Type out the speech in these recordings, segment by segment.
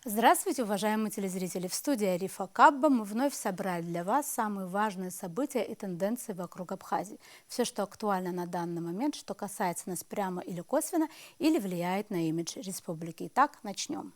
Здравствуйте, уважаемые телезрители! В студии Арифа Кабба мы вновь собрали для вас самые важные события и тенденции вокруг Абхазии. Все, что актуально на данный момент, что касается нас прямо или косвенно, или влияет на имидж республики. Итак, начнем.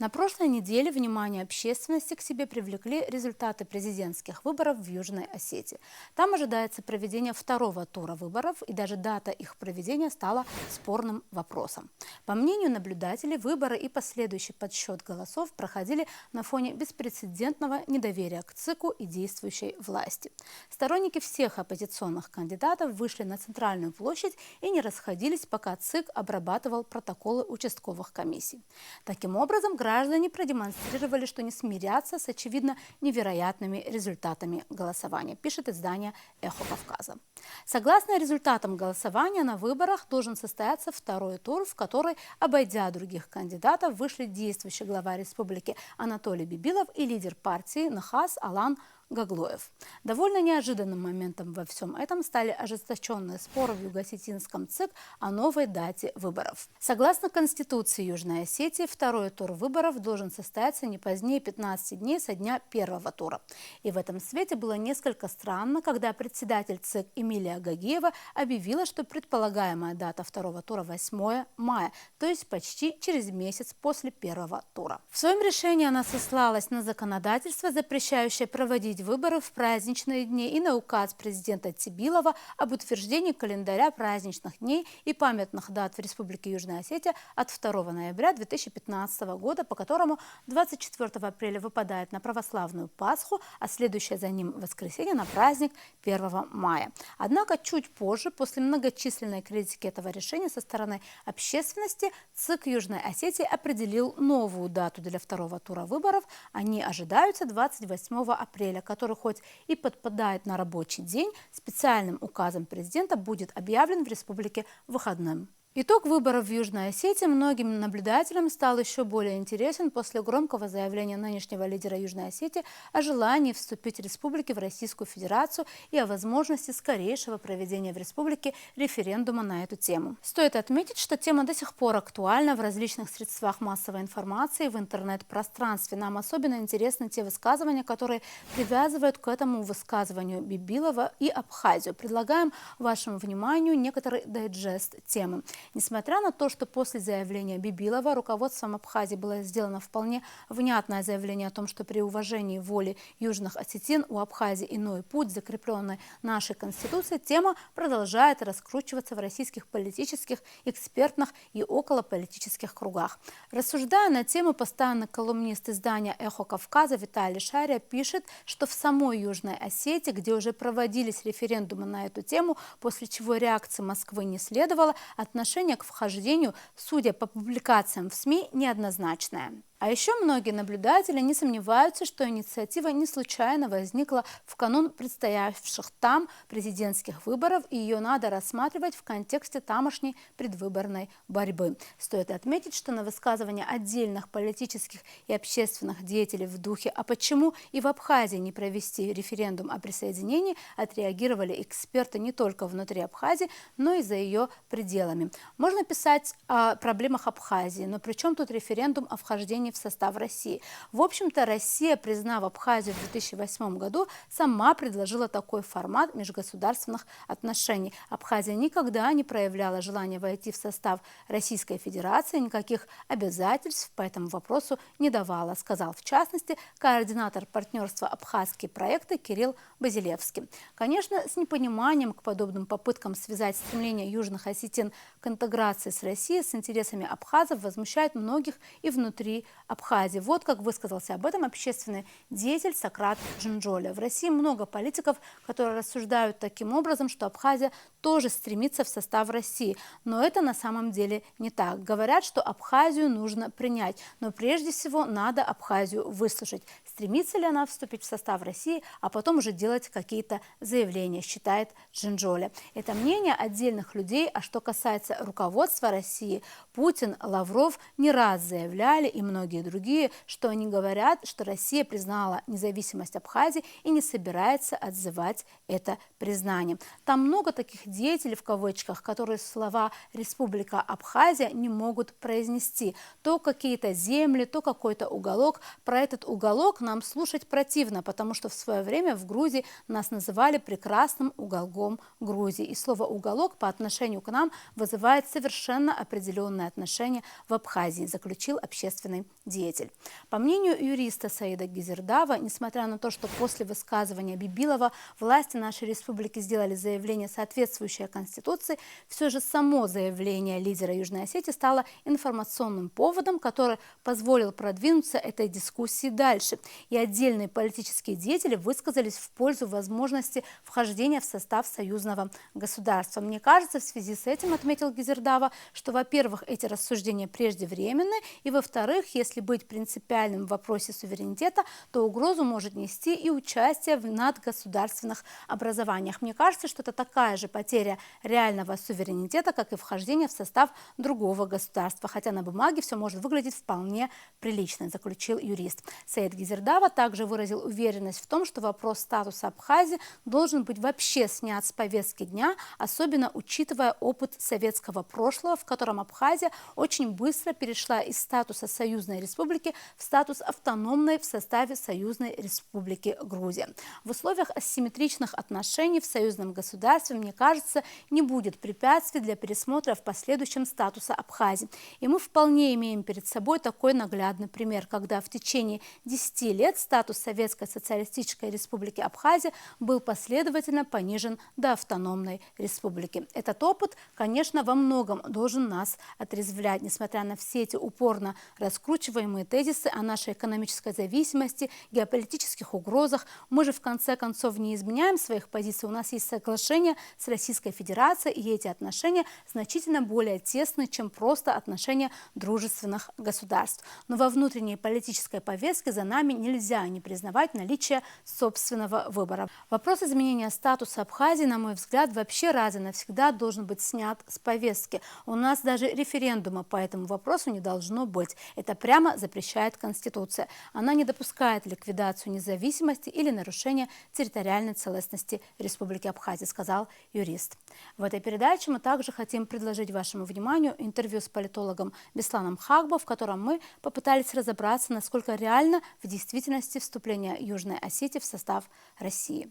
На прошлой неделе внимание общественности к себе привлекли результаты президентских выборов в Южной Осетии. Там ожидается проведение второго тура выборов, и даже дата их проведения стала спорным вопросом. По мнению наблюдателей, выборы и последующий подсчет голосов проходили на фоне беспрецедентного недоверия к ЦИКу и действующей власти. Сторонники всех оппозиционных кандидатов вышли на центральную площадь и не расходились, пока ЦИК обрабатывал протоколы участковых комиссий. Таким образом, граждане продемонстрировали, что не смирятся с очевидно невероятными результатами голосования, пишет издание «Эхо Кавказа». Согласно результатам голосования на выборах должен состояться второй тур, в который, обойдя других кандидатов, вышли действующий глава республики Анатолий Бибилов и лидер партии НХАС Алан Гаглоев. Довольно неожиданным моментом во всем этом стали ожесточенные споры в Юго-Осетинском ЦИК о новой дате выборов. Согласно Конституции Южной Осетии, второй тур выборов должен состояться не позднее 15 дней со дня первого тура. И в этом свете было несколько странно, когда председатель ЦИК Эмилия Гагиева объявила, что предполагаемая дата второго тура 8 мая, то есть почти через месяц после первого тура. В своем решении она сослалась на законодательство, запрещающее проводить выборы в праздничные дни, и на указ президента Тибилова об утверждении календаря праздничных дней и памятных дат в Республике Южная Осетия от 2 ноября 2015 года, по которому 24 апреля выпадает на православную Пасху, а следующее за ним воскресенье на праздник 1 мая. Однако чуть позже, после многочисленной критики этого решения со стороны общественности, ЦИК Южной Осетии определил новую дату для второго тура выборов. Они ожидаются 28 апреля, который хоть и подпадает на рабочий день, специальным указом президента будет объявлен в республике выходным. Итог выборов в Южной Осетии многим наблюдателям стал еще более интересен после громкого заявления нынешнего лидера Южной Осетии о желании вступить республике в Российскую Федерацию и о возможности скорейшего проведения в республике референдума на эту тему. Стоит отметить, что тема до сих пор актуальна в различных средствах массовой информации, в интернет-пространстве. Нам особенно интересны те высказывания, которые привязывают к этому высказыванию Бибилова и Абхазию. Предлагаем вашему вниманию некоторый дайджест темы. Несмотря на то, что после заявления Бибилова руководством Абхазии было сделано вполне внятное заявление о том, что при уважении воли южных осетин у Абхазии иной путь, закрепленный нашей Конституцией, тема продолжает раскручиваться в российских политических, экспертных и околополитических кругах. Рассуждая на тему, постоянный колумнист издания «Эхо Кавказа» Виталий Шария пишет, что в самой Южной Осетии, где уже проводились референдумы на эту тему, после чего реакции Москвы не следовало, отношение к вхождению, судя по публикациям в СМИ, неоднозначное. А еще многие наблюдатели не сомневаются, что инициатива не случайно возникла в канун предстоявших там президентских выборов, и ее надо рассматривать в контексте тамошней предвыборной борьбы. Стоит отметить, что на высказывания отдельных политических и общественных деятелей в духе «а почему и в Абхазии не провести референдум о присоединении» отреагировали эксперты не только внутри Абхазии, но и за ее пределами. Можно писать о проблемах Абхазии, но при чем тут референдум о вхождении в состав России? В общем-то, Россия, признав Абхазию в 2008 году, сама предложила такой формат межгосударственных отношений. Абхазия никогда не проявляла желания войти в состав Российской Федерации, никаких обязательств по этому вопросу не давала, сказал в частности координатор партнерства «Абхазские проекты» Кирилл Базилевский. Конечно, с непониманием к подобным попыткам связать стремление южных осетин к интеграции с Россией с интересами абхазов возмущает многих и внутри Абхазии. Вот как высказался об этом общественный деятель Сократ Джинджоля. В России много политиков, которые рассуждают таким образом, что Абхазия тоже стремится в состав России. Но это на самом деле не так. Говорят, что Абхазию нужно принять, но прежде всего надо Абхазию выслушать. Стремится ли она вступить в состав России, а потом уже делать какие-то заявления, считает Джинджоля. Это мнение отдельных людей, а что касается руководства России, Путин, Лавров не раз заявляли, и многие другие, что они говорят, что Россия признала независимость Абхазии и не собирается отзывать это признание. Там много таких деятели в кавычках, которые слова «Республика Абхазия» не могут произнести. То какие-то земли, то какой-то уголок. Про этот уголок нам слушать противно, потому что в свое время в Грузии нас называли прекрасным уголком Грузии. И слово «уголок» по отношению к нам вызывает совершенно определенное отношение в Абхазии, заключил общественный деятель. По мнению юриста Саида Гизердава, несмотря на то, что после высказывания Бибилова власти нашей республики сделали заявление, соответствующее Конституции, все же само заявление лидера Южной Осетии стало информационным поводом, который позволил продвинуться этой дискуссии дальше. И отдельные политические деятели высказались в пользу возможности вхождения в состав союзного государства. Мне кажется, в связи с этим, отметил Гизердава, что, во-первых, эти рассуждения преждевременны, и, во-вторых, если быть принципиальным в вопросе суверенитета, то угрозу может нести и участие в надгосударственных образованиях. Мне кажется, что это такая же потеря реального суверенитета, как и вхождение в состав другого государства, хотя на бумаге все может выглядеть вполне прилично, заключил юрист. Саид Гизердава также выразил уверенность в том, что вопрос статуса Абхазии должен быть вообще снят с повестки дня, особенно учитывая опыт советского прошлого, в котором Абхазия очень быстро перешла из статуса союзной республики в статус автономной в составе союзной республики Грузия. В условиях асимметричных отношений в союзном государстве, мне кажется, не будет препятствий для пересмотра в последующем статуса Абхазии. И мы вполне имеем перед собой такой наглядный пример, когда в течение 10 лет статус Советской Социалистической Республики Абхазия был последовательно понижен до автономной республики. Этот опыт, конечно, во многом должен нас отрезвлять, несмотря на все эти упорно раскручиваемые тезисы о нашей экономической зависимости, геополитических угрозах. Мы же в конце концов не изменяем своих позиций. У нас есть соглашение с Российской Федерацией, и эти отношения значительно более тесны, чем просто отношения дружественных государств. Но во внутренней политической повестке за нами нельзя не признавать наличие собственного выбора. Вопрос изменения статуса Абхазии, на мой взгляд, вообще раз и навсегда должен быть снят с повестки. У нас даже референдума по этому вопросу не должно быть. Это прямо запрещает Конституция. Она не допускает ликвидацию независимости или нарушения территориальной целостности Республики Абхазия, сказал юрист. В этой передаче мы также хотим предложить вашему вниманию интервью с политологом Бесланом Хагбо, в котором мы попытались разобраться, насколько реально в действительности вступление Южной Осетии в состав России.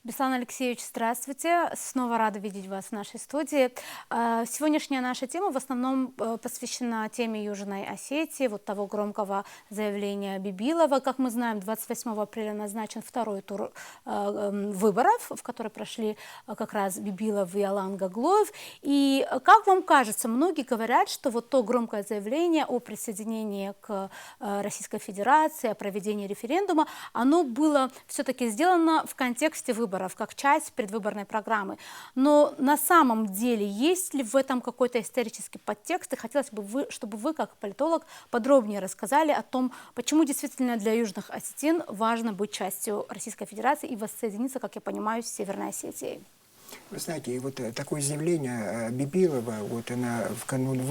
Беслан Алексеевич, здравствуйте. Снова рада видеть вас в нашей студии. Сегодняшняя наша тема в основном посвящена теме Южной Осетии, вот того громкого заявления Бибилова. Как мы знаем, 28 апреля назначен второй тур выборов, в который прошли как раз Бибилов и Алан Гаглоев. И как вам кажется, многие говорят, что вот то громкое заявление о присоединении к Российской Федерации, о проведении референдума, оно было все-таки сделано в контексте выборов, как часть предвыборной программы. Но на самом деле есть ли в этом какой-то исторический подтекст? И хотелось бы, чтобы вы, как политолог, подробнее рассказали о том, почему действительно для южных осетин важно быть частью Российской Федерации и воссоединиться, как я понимаю, с Северной Осетией. Вы знаете, вот такое заявление Бибилова вот накануне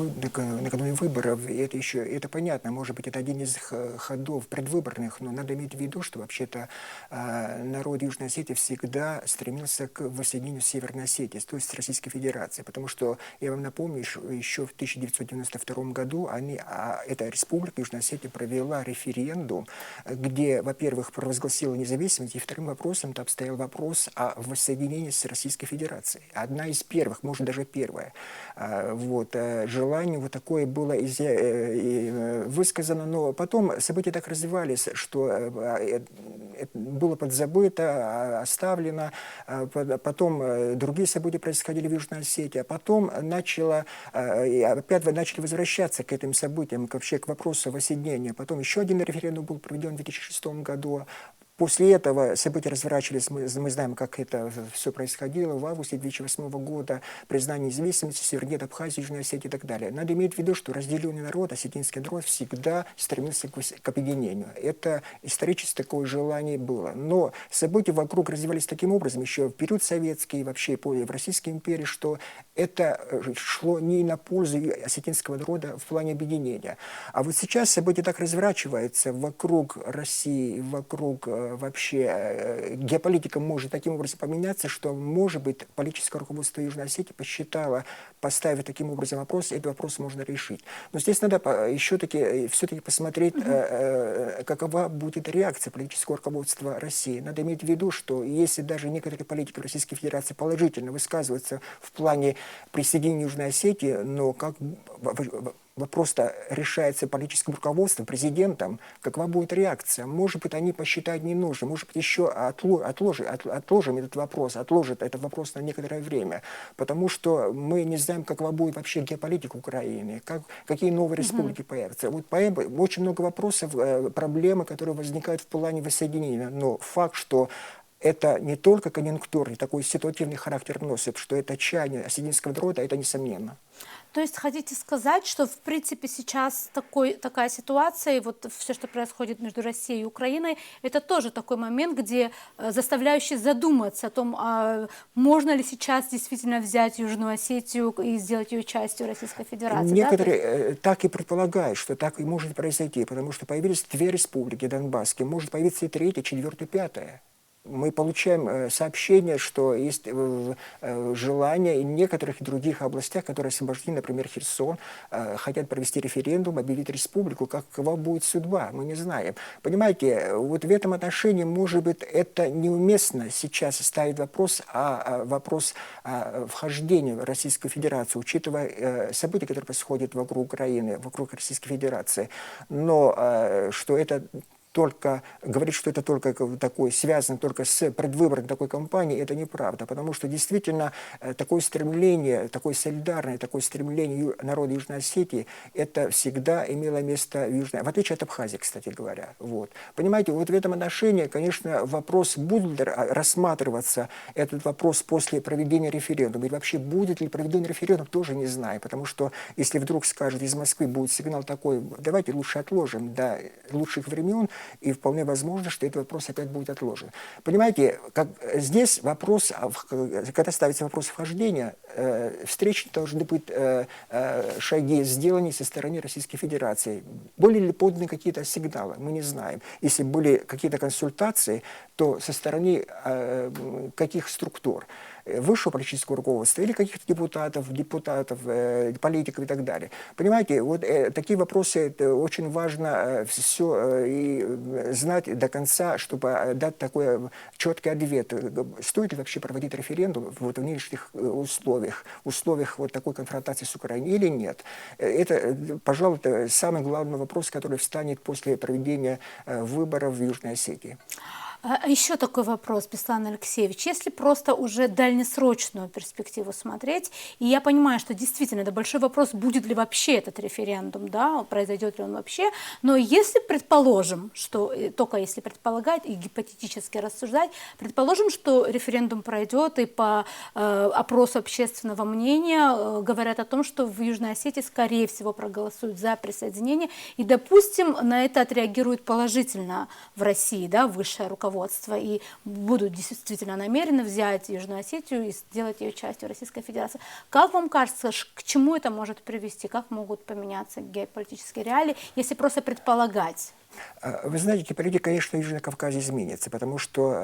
выборов, это понятно, может быть, это один из ходов предвыборных, но надо иметь в виду, что вообще-то народ Южной Осетии всегда стремился к воссоединению с Северной Осетией, то есть с Российской Федерацией, потому что, я вам напомню, еще в 1992 году эта республика Южная Осетия провела референдум, где, во-первых, провозгласила независимость, и вторым вопросом там стоял вопрос о воссоединении с Российской Федерацией. Одна из первых, может даже первая. Желание вот такое было высказано, но потом события так развивались, что было подзабыто, оставлено, потом другие события происходили в Южной Осетии, а потом опять начали возвращаться к этим событиям, вообще к вопросу воссоединения. Потом еще один референдум был проведен в 2006 году. После этого события разворачивались, мы знаем, как это все происходило в августе 2008 года, признание независимости, суверенитет Абхазии, Южной Осетии и так далее. Надо иметь в виду, что разделенный народ, осетинский народ, всегда стремился к объединению. Это исторически такое желание было. Но события вокруг развивались таким образом еще в период советский, вообще в Российской империи, что это шло не на пользу осетинского народа в плане объединения. А вот сейчас события так разворачиваются вокруг России, вокруг вообще геополитика может таким образом поменяться, что, может быть, политическое руководство Южной Осетии посчитало, поставив таким образом вопрос, этот вопрос можно решить. Но здесь надо еще-таки все-таки посмотреть, какова будет реакция политического руководства России. Надо иметь в виду, что если даже некоторые политики Российской Федерации положительно высказываются в плане присоединения Южной Осетии, но как вопрос-то решается политическим руководством, президентом, какова будет реакция? Может быть, они посчитают ненужным, может быть, еще отложим этот вопрос, отложат этот вопрос на некоторое время, потому что мы не знаем, какова будет вообще геополитика Украины, какие новые республики появятся. Вот поэтому очень много вопросов, проблемы, которые возникают в плане воссоединения, но факт, что это не только конъюнктурный, такой ситуативный характер носит, что это чаяние осетинского народа, это несомненно. То есть хотите сказать, что в принципе сейчас такая ситуация, и вот все, что происходит между Россией и Украиной, это тоже такой момент, где заставляющий задуматься о том, можно ли сейчас действительно взять Южную Осетию и сделать ее частью Российской Федерации. Некоторые так и предполагают, что так и может произойти, потому что появились две республики донбасские, может появиться и третья, четвертая, пятая. Мы получаем сообщение, что есть желание и в некоторых других областях, которые освобождены, например, Херсон, хотят провести референдум, объявить республику. Какова будет судьба, мы не знаем. Понимаете, вот в этом отношении, может быть, это неуместно сейчас ставить вопрос вхождения в Российскую Федерацию, учитывая события, которые происходят вокруг Украины, вокруг Российской Федерации. Но что это говорить, что это только такое, связано только с предвыборной такой кампанией, это неправда, потому что действительно такое стремление, такое солидарное, такое стремление народа Южной Осетии, это всегда имело место в отличие от Абхазии, кстати говоря. Вот. Понимаете, вот в этом отношении, конечно, вопрос, будет ли рассматриваться этот вопрос после проведения референдума, или вообще будет ли проведен референдум, тоже не знаю, потому что если вдруг скажут из Москвы, будет сигнал такой, давайте лучше отложим до лучших времен, и вполне возможно, что этот вопрос опять будет отложен. Понимаете, здесь вопрос, когда ставится вопрос вхождения, встречи должны быть шаги сделаны со стороны Российской Федерации. Были ли поданы какие-то сигналы? Мы не знаем. Если были какие-то консультации, то со стороны каких структур? Высшего политического руководства или каких-то депутатов, политиков и так далее. Понимаете, вот такие вопросы, это очень важно все и знать до конца, чтобы дать такой четкий ответ. Стоит ли вообще проводить референдум вот в нынешних условиях вот такой конфронтации с Украиной или нет? Это, пожалуй, это самый главный вопрос, который встанет после проведения выборов в Южной Осетии. Еще такой вопрос, Беслан Алексеевич. Если просто уже дальнесрочную перспективу смотреть, и я понимаю, что действительно это большой вопрос, будет ли вообще этот референдум, да, произойдет ли он вообще, но если предположим, что, только если предполагать и гипотетически рассуждать, предположим, что референдум пройдет, и по опросу общественного мнения говорят о том, что в Южной Осетии, скорее всего, проголосуют за присоединение, и, допустим, на это отреагирует положительно в России, да, высшее руководство, и будут действительно намерены взять Южную Осетию и сделать ее частью Российской Федерации. Как вам кажется, к чему это может привести? Как могут поменяться геополитические реалии, если просто предполагать? Вы знаете, геополитика, конечно, в Южном Кавказе изменится, потому что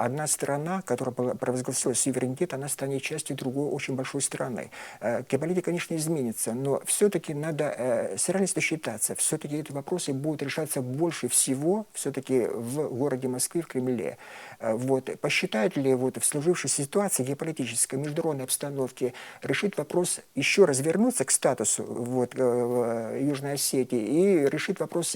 одна страна, которая провозгласила суверенитет, она станет частью другой очень большой страны. Геополитика, конечно, изменится, но все-таки надо с реальностью считаться. Все-таки эти вопросы будут решаться больше всего все-таки в городе Москве, в Кремле. Вот. Посчитает ли вот в сложившейся ситуации геополитической, международной обстановке решить вопрос еще развернуться к статусу Южной Осетии и решить вопрос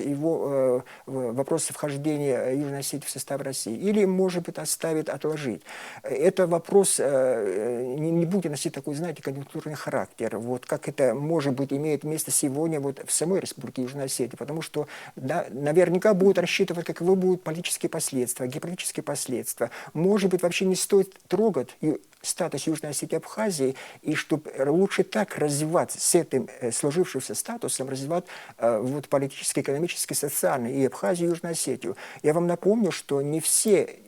вопросы вхождения Южной Осетии в состав России. Или, может быть, отложить. Это вопрос не будет носить такой, знаете, конъюнктурный характер. Вот как это, может быть, имеет место сегодня вот в самой Республике Южной Осетии. Потому что наверняка будут рассчитывать, каковы будут политические последствия, геополитические последствия. Может быть, вообще не стоит трогать статус Южной Осетии и Абхазии, и чтобы лучше так развивать с этим сложившимся статусом, развивать вот политически, экономически, социально и Абхазию, и Южную Осетию. Я вам напомню, что не все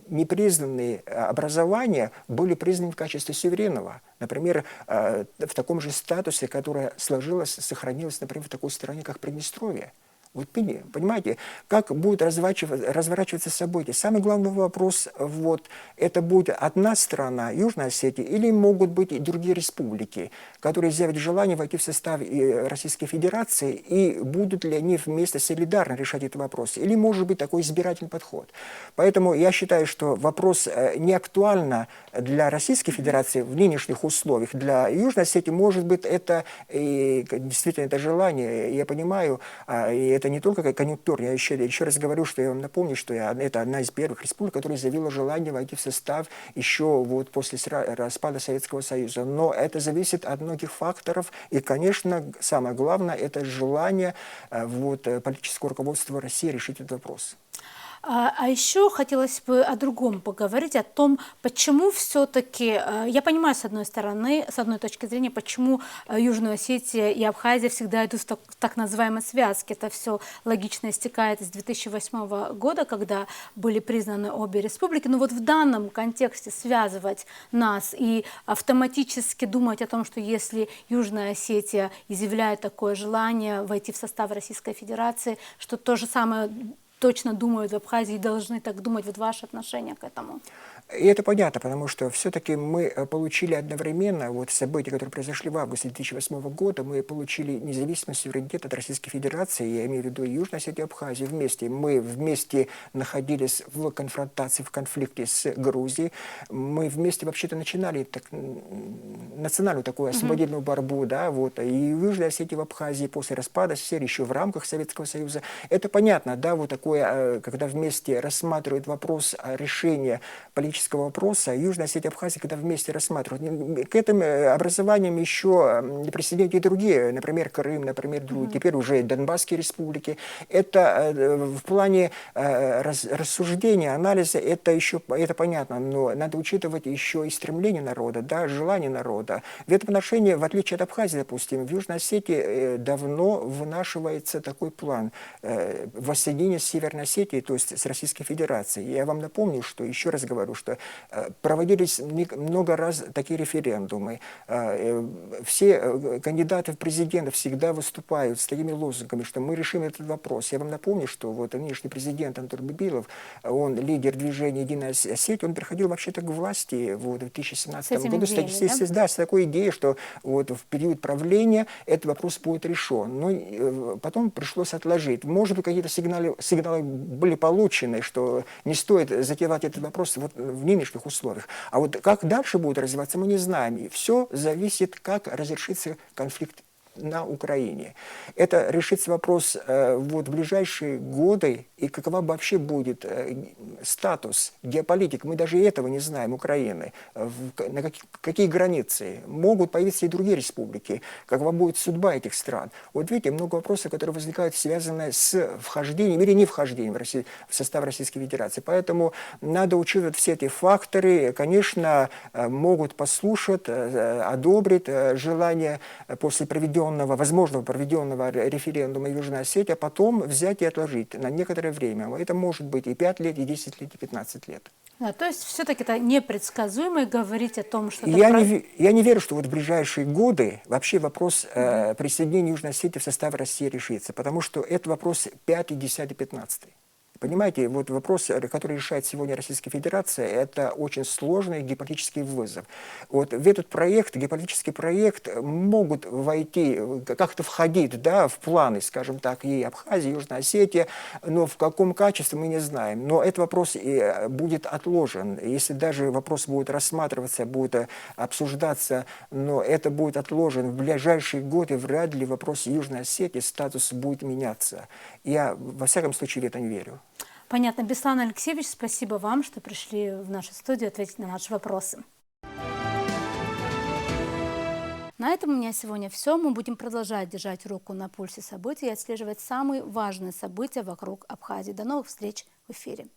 непризнанные образования были признаны в качестве суверенного. Например, в таком же статусе, которое сохранилось, например, в такой стране, как Приднестровье. Вот понимаете, как будут разворачиваться события. Самый главный вопрос, вот, это будет одна страна, Южная Осетия, или могут быть и другие республики, которые изъявят желание войти в состав Российской Федерации, и будут ли они вместе солидарно решать этот вопрос, или может быть такой избирательный подход. Поэтому я считаю, что вопрос не актуально для Российской Федерации в нынешних условиях. Для Южной Осетии, может быть, это действительно это желание, я понимаю, и это не только конъюнктур. Я еще раз говорю, что я вам напомню, что это одна из первых республик, которая заявила желание войти в состав еще вот после распада Советского Союза. Но это зависит от многих факторов. И, конечно, самое главное, это желание вот, политического руководства России решить этот вопрос. А еще хотелось бы о другом поговорить, о том, почему все-таки, я понимаю, с одной стороны, с одной точки зрения, почему Южная Осетия и Абхазия всегда идут в так называемой связке. Это все логично истекает из 2008 года, когда были признаны обе республики. Но вот в данном контексте связывать нас и автоматически думать о том, что если Южная Осетия изъявляет такое желание войти в состав Российской Федерации, что то же самое точно думают в Абхазии и должны так думать, вот ваше отношение к этому? И это понятно, потому что все-таки мы получили одновременно вот события, которые произошли в августе 2008 года, мы получили независимость, суверенитет от Российской Федерации, я имею в виду Южную Осетию и Абхазию вместе. Мы вместе находились в конфронтации, в конфликте с Грузией. Мы вместе вообще-то начинали национальную такую освободительную борьбу, да, вот, и в Южной Осетии, в Абхазии после распада СССР, еще в рамках Советского Союза. Это понятно, да, вот такое, когда вместе рассматривают вопрос решения политического вопроса, Южная Осетия и Абхазия, когда вместе рассматривают. К этим образованиям еще присоединяют и другие, например, Крым, например, теперь уже Донбасские республики. Это в плане рассуждения, анализа, это понятно, но надо учитывать еще и стремление народа, да, желание народа. В этом отношении, в отличие от Абхазии, допустим, в Южной Осетии давно вынашивается такой план воссоединения с Северной Осетией, то есть с Российской Федерацией. Я вам напомню, что, еще раз говорю, что проводились много раз такие референдумы. Все кандидаты в президенты всегда выступают с такими лозунгами, что мы решим этот вопрос. Я вам напомню, что вот нынешний президент Антон Бибилов, он лидер движения «Единая Осетия», он приходил вообще-то к власти вот, в 2017 году с такой идеей, что вот в период правления этот вопрос будет решен. Но потом пришлось отложить. Может быть, какие-то сигналы были получены, что не стоит затевать этот вопрос вот в нынешних условиях. А вот как дальше будет развиваться, мы не знаем. И все зависит, как разрешится конфликт на Украине. Это решится вопрос вот, в ближайшие годы, и какова вообще будет статус, геополитика. Мы даже этого не знаем, Украины. На какие границы. Могут появиться и другие республики. Какова будет судьба этих стран. Вот видите, много вопросов, которые возникают, связанные с вхождением или не вхождением в состав Российской Федерации. Поэтому надо учитывать все эти факторы. Конечно, могут послушать, одобрить желание после возможного проведенного референдума Южной Осетии, а потом взять и отложить на некоторое время. Это может быть и 5 лет, и 10 лет, и 15 лет. Да, то есть все-таки это непредсказуемо, и говорить о том, что... Я не верю, что вот в ближайшие годы вообще вопрос присоединения Южной Осетии в состав России решится, потому что это вопрос 5, 10, 15. Понимаете, вот вопрос, который решает сегодня Российская Федерация, это очень сложный геополитический вызов. Вот в этот проект, геополитический проект, могут войти, как-то входить, да, в планы, скажем так, и Абхазия, и Южная Осетия, но в каком качестве мы не знаем. Но этот вопрос и будет отложен. Если даже вопрос будет рассматриваться, будет обсуждаться, но это будет отложен в ближайшие годы, вряд ли в вопросе Южной Осетии статус будет меняться. Я, во всяком случае, в это не верю. Понятно. Беслан Алексеевич, спасибо вам, что пришли в нашу студию ответить на наши вопросы. На этом у меня сегодня все. Мы будем продолжать держать руку на пульсе событий и отслеживать самые важные события вокруг Абхазии. До новых встреч в эфире.